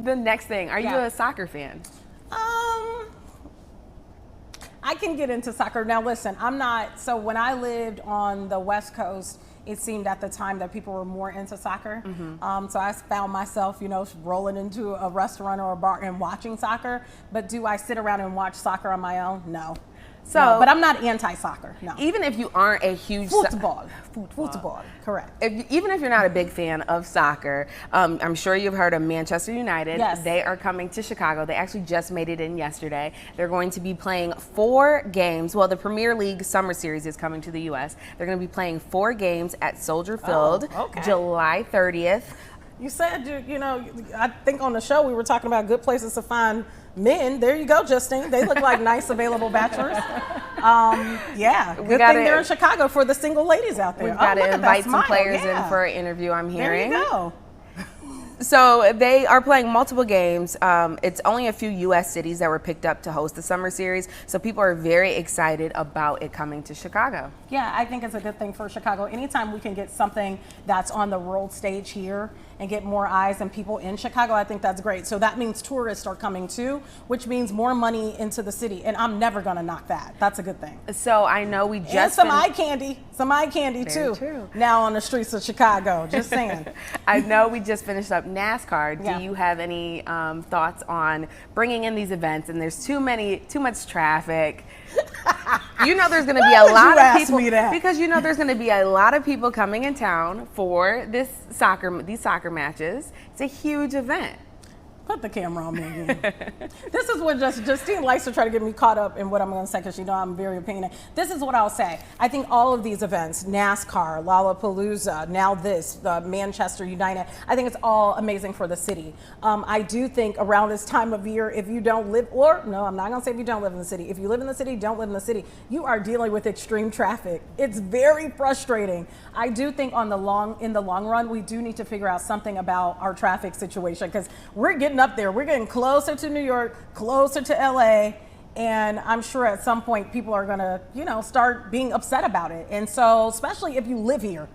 The next thing, are you a soccer fan? I can get into soccer. Now listen, I'm not, so when I lived on the West Coast, it seemed at the time that people were more into soccer. So I found myself, rolling into a restaurant or a bar and watching soccer. But do I sit around and watch soccer on my own? No. So, no, but I'm not anti-soccer. No. Even if you aren't a huge football, correct. Even if you're not a big fan of soccer, I'm sure you've heard of Manchester United. Yes. They are coming to Chicago. They actually just made it in yesterday. They're going to be playing 4 games. Well, the Premier League Summer Series is coming to the U.S. They're going to be playing 4 games at Soldier Field, July 30th. You said, I think on the show we were talking about good places to find men. There you go, Justine. They look like nice available bachelors. Yeah, good thing they're in Chicago for the single ladies out there. We've got to invite some players in for an interview, I'm hearing. There you go. So they are playing multiple games. It's only a few U.S. cities that were picked up to host the summer series. So people are very excited about it coming to Chicago. Yeah, I think it's a good thing for Chicago. Anytime we can get something that's on the world stage here and get more eyes and people in Chicago, I think that's great. So that means tourists are coming too, which means more money into the city. And I'm never going to knock that. That's a good thing. So I know we just... And some eye candy too. True. Now on the streets of Chicago, just saying. I know we just finished up NASCAR. Yeah. Do you have any thoughts on bringing in these events? And there's too much traffic. You know there's going to be a lot of people because there's going to be a lot of people coming in town for these soccer matches. It's a huge event. Put the camera on me again. This is what Justine likes to try to get me caught up in what I'm going to say because I'm very opinionated. This is what I'll say. I think all of these events, NASCAR, Lollapalooza, now Manchester United, I think it's all amazing for the city. I do think around this time of year, if you don't live, I'm not going to say if you don't live in the city. If you live in the city, don't live in the city, you are dealing with extreme traffic. It's very frustrating. I do think in the long run, we do need to figure out something about our traffic situation because we're getting up there. We're getting closer to New York, closer to LA, and I'm sure at some point people are gonna, start being upset about it. And so, especially if you live here,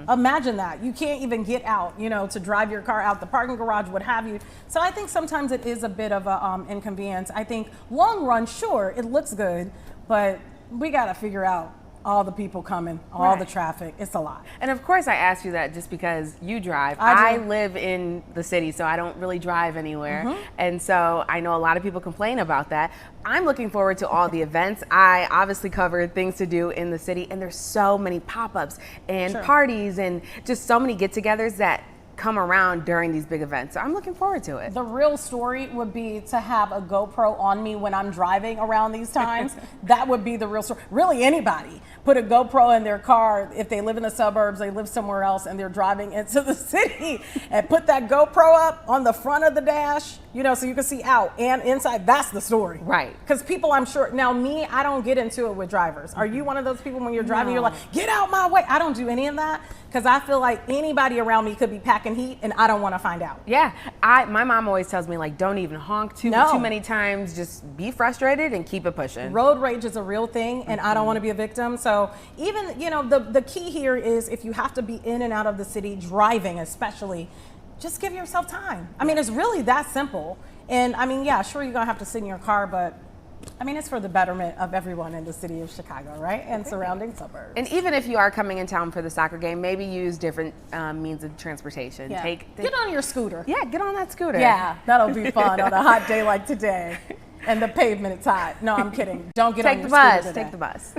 imagine that. You can't even get out, to drive your car out the parking garage, what have you. So I think sometimes it is a bit of a inconvenience. I think long run, sure, it looks good, but we gotta figure out all the people coming, all the traffic. It's a lot. And of course I asked you that just because you drive. I live in the city, so I don't really drive anywhere. And so I know a lot of people complain about that. I'm looking forward to all the events. I obviously cover things to do in the city, and there's so many pop-ups and parties and just so many get-togethers that come around during these big events. So I'm looking forward to it. The real story would be to have a GoPro on me when I'm driving around these times. That would be the real story. Really, anybody put a GoPro in their car if they live in the suburbs, they live somewhere else, and they're driving into the city, and put that GoPro up on the front of the dash, so you can see out and inside. That's the story. Right. Because people, I'm sure, now me, I don't get into it with drivers. Are you one of those people when you're driving, you're like, get out my way? I don't do any of that because I feel like anybody around me could be packing heat and I don't want to find out. Yeah. My mom always tells me, like, don't even honk too many times. Just be frustrated and keep it pushing. Road rage is a real thing, and I don't want to be a victim. So even, the key here is if you have to be in and out of the city, driving especially, just give yourself time. I mean, it's really that simple. And I mean, yeah, sure, you're going to have to sit in your car, but I mean, it's for the betterment of everyone in the city of Chicago, right? And surrounding suburbs. And even if you are coming in town for the soccer game, maybe use different means of transportation. Yeah. Get on your scooter. Yeah, get on that scooter. Yeah, that'll be fun on a hot day like today. And the pavement is hot. No, I'm kidding. Don't get on your scooter today. Take the bus.